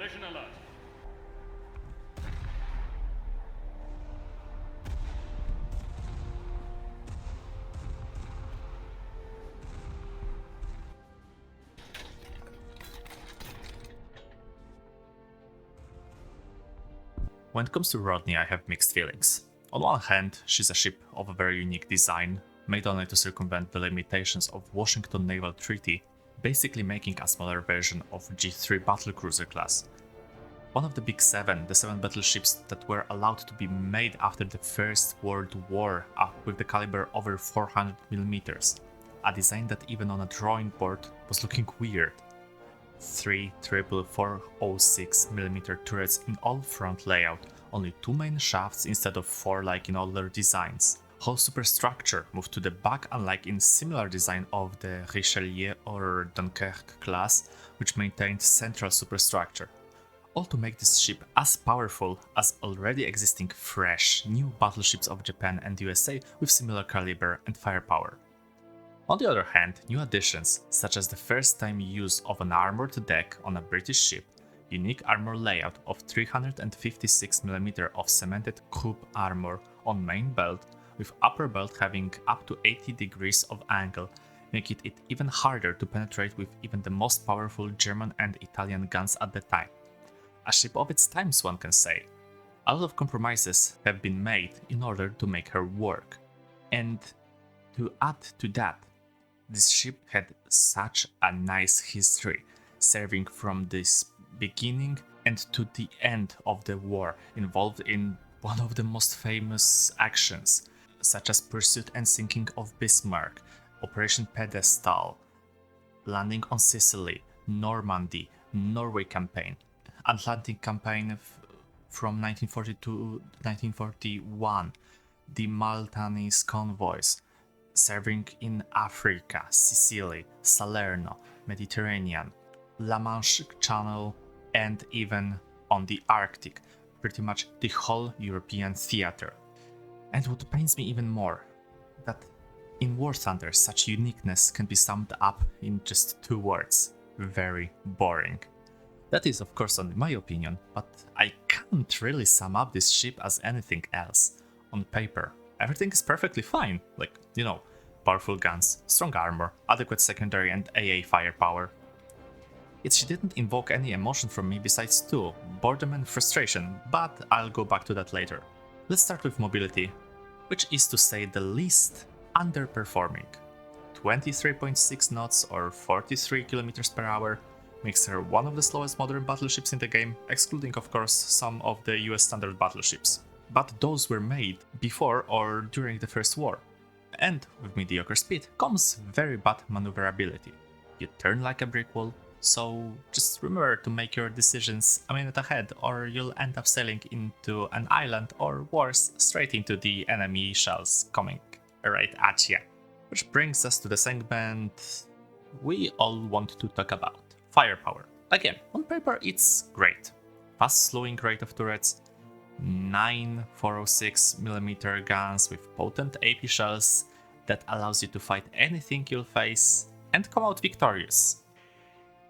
Collision alert. When it comes to Rodney, I have mixed feelings. On one hand, she's a ship of a very unique design, made only to circumvent the limitations of Washington Naval Treaty, basically making a smaller version of G3 battlecruiser class. One of the big seven, the 7 battleships that were allowed to be made after the First World War with the caliber over 400mm, a design that even on a drawing board was looking weird. 3 triple 406mm turrets in all front layout, only 2 main shafts instead of 4 like in older designs. Whole superstructure moved to the back, unlike in similar design of the Richelieu or Dunkirk class, which maintained central superstructure. All to make this ship as powerful as already existing fresh, new battleships of Japan and USA with similar caliber and firepower. On the other hand, new additions, such as the first time use of an armored deck on a British ship, unique armor layout of 356mm of cemented cube armor on main belt, with upper belt having up to 80 degrees of angle, making it even harder to penetrate with even the most powerful German and Italian guns at the time. A ship of its times, one can say. A lot of compromises have been made in order to make her work. And to add to that, this ship had such a nice history, serving from this beginning and to the end of the war, involved in one of the most famous actions, such as pursuit and sinking of Bismarck, Operation Pedestal, landing on Sicily, Normandy, Norway campaign, Atlantic campaign from 1940 to 1941, the Maltese convoys, serving in Africa, Sicily, Salerno, Mediterranean, La Manche Channel, and even on the Arctic, pretty much the whole European theater. And what pains me even more, that in War Thunder such uniqueness can be summed up in just 2 words: very boring. That is of course only my opinion, but I can't really sum up this ship as anything else. On paper, everything is perfectly fine, like, powerful guns, strong armor, adequate secondary and AA firepower. Yet she didn't invoke any emotion from me besides 2, boredom and frustration, but I'll go back to that later. Let's start with mobility, which is to say the least underperforming. 23.6 knots or 43 km per hour makes her one of the slowest modern battleships in the game, excluding of course some of the US standard battleships. But those were made before or during the First War. And with mediocre speed comes very bad maneuverability. You turn like a brick wall, so just remember to make your decisions a minute ahead or you'll end up sailing into an island or worse, straight into the enemy shells coming right at you. Which brings us to the segment we all want to talk about. Firepower. Again, on paper it's great. Fast slowing rate of turrets, 9 406mm guns with potent AP shells that allows you to fight anything you'll face and come out victorious.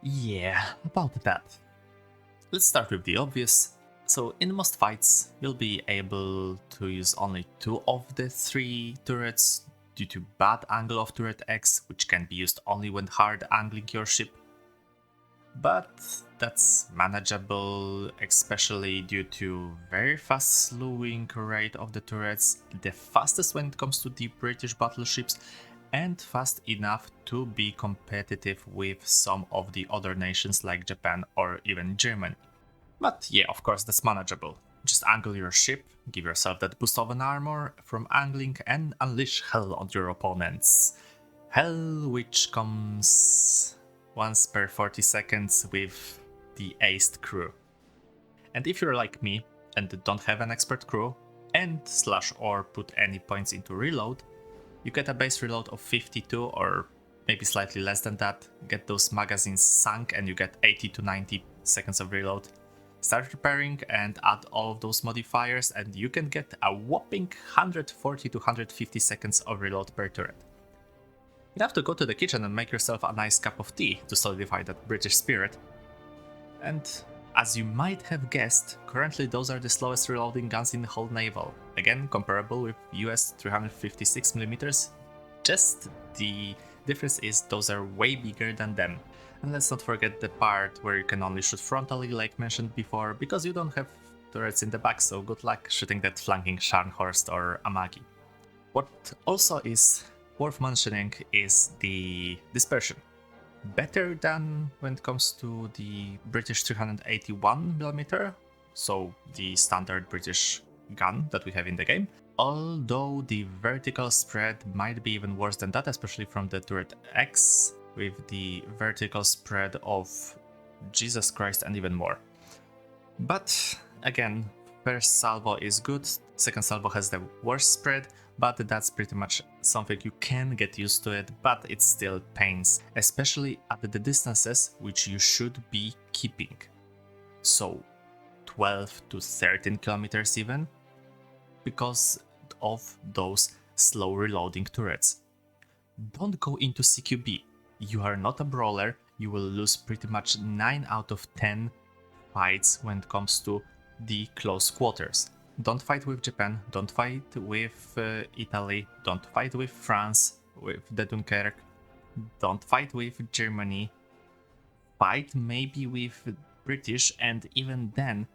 Yeah, about that. Let's start with the obvious. So in most fights, you'll be able to use only 2 of the 3 turrets due to bad angle of turret X, which can be used only when hard angling your ship. But that's manageable, especially due to very fast slowing rate of the turrets, the fastest when it comes to the British battleships, and fast enough to be competitive with some of the other nations like Japan or even Germany. But yeah, of course that's manageable. Just angle your ship, give yourself that boost of an armor from angling and unleash hell on your opponents. Hell which comes once per 40 seconds with the aced crew. And if you're like me and don't have an expert crew and or put any points into reload, you get a base reload of 52 or maybe slightly less than that, get those magazines sunk and you get 80 to 90 seconds of reload. Start repairing and add all of those modifiers and you can get a whopping 140 to 150 seconds of reload per turret. You have to go to the kitchen and make yourself a nice cup of tea to solidify that British spirit. And As you might have guessed, currently those are the slowest reloading guns in the whole naval. Again, comparable with US 356mm, just the difference is those are way bigger than them. And let's not forget the part where you can only shoot frontally like mentioned before, because you don't have turrets in the back, so good luck shooting that flanking Scharnhorst or Amagi. What also is worth mentioning is the dispersion. Better than when it comes to the British 381mm, so the standard British gun that we have in the game, although the vertical spread might be even worse than that, especially from the turret X, with the vertical spread of Jesus Christ and even more. But again, first salvo is good, second salvo has the worst spread, but that's pretty much something you can get used to it, but it still pains, especially at the distances which you should be keeping. So 12 to 13 kilometers even, because of those slow reloading turrets. Don't go into CQB. You are not a brawler, you will lose pretty much 9 out of 10 fights when it comes to the close quarters. Don't fight with Japan, don't fight with Italy, don't fight with France, with the Dunkirk, don't fight with Germany, fight maybe with British, and even then,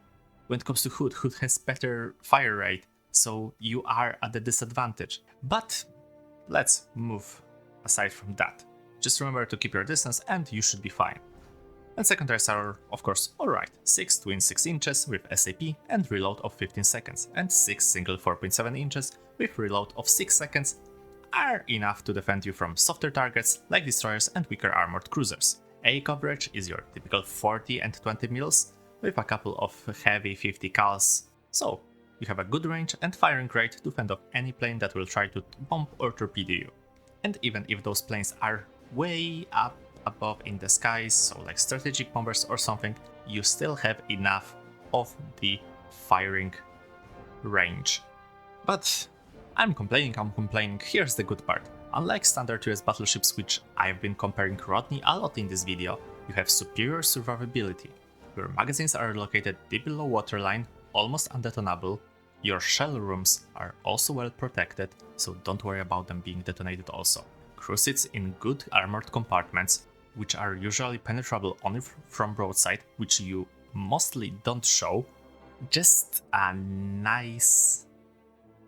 when it comes to Hood has better fire rate, so you are at a disadvantage. But let's move aside from that. Just remember to keep your distance and you should be fine. And secondaries are, of course, alright. 6 twin 6 inches with SAP and reload of 15 seconds, and 6 single 4.7 inches with reload of 6 seconds are enough to defend you from softer targets like destroyers and weaker armored cruisers. A coverage is your typical 40 and 20 mils with a couple of heavy 50 cals, so you have a good range and firing rate to fend off any plane that will try to bomb or torpedo you. And even if those planes are way up above in the skies, so like strategic bombers or something, you still have enough of the firing range. But I'm complaining, here's the good part. Unlike standard US battleships, which I've been comparing Rodney a lot in this video, you have superior survivability. Your magazines are located deep below waterline, almost undetonable. Your shell rooms are also well protected, so don't worry about them being detonated also. Crew sits in good armored compartments, which are usually penetrable only from broadside, which you mostly don't show. Just a nice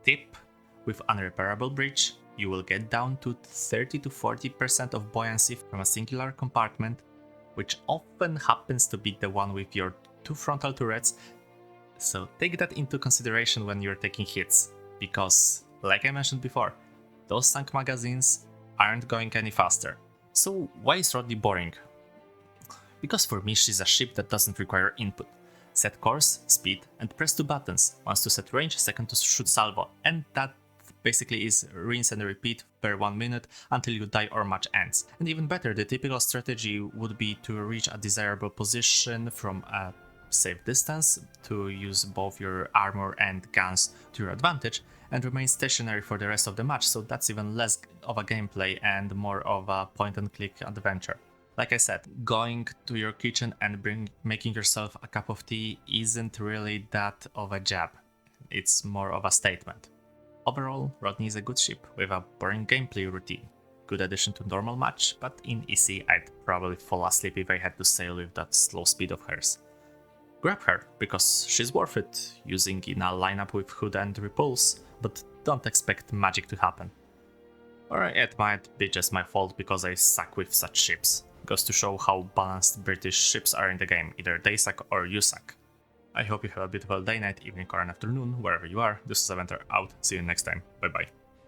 tip: with unrepairable bridge, you will get down to 30 to 40% of buoyancy from a singular compartment, which often happens to be the one with your 2 frontal turrets, so take that into consideration when you're taking hits, because, like I mentioned before, those tank magazines aren't going any faster. So why is Rodney boring? Because for me she's a ship that doesn't require input. Set course, speed, and press 2 buttons, once to set range, second to shoot salvo, and that basically is rinse and repeat per 1 minute until you die or match ends. And even better, the typical strategy would be to reach a desirable position from a safe distance, to use both your armor and guns to your advantage, and remain stationary for the rest of the match, so that's even less of a gameplay and more of a point-and-click adventure. Like I said, going to your kitchen and making yourself a cup of tea isn't really that of a jab, it's more of a statement. Overall, Rodney is a good ship with a boring gameplay routine. Good addition to normal match, but in easy I'd probably fall asleep if I had to sail with that slow speed of hers. Grab her, because she's worth it, using in a lineup with Hood and Repulse, but don't expect magic to happen. Or it might be just my fault because I suck with such ships. Goes to show how balanced British ships are in the game, either they suck or you suck. I hope you have a beautiful day, night, evening or an afternoon, wherever you are. This is Aventer out, see you next time, bye bye.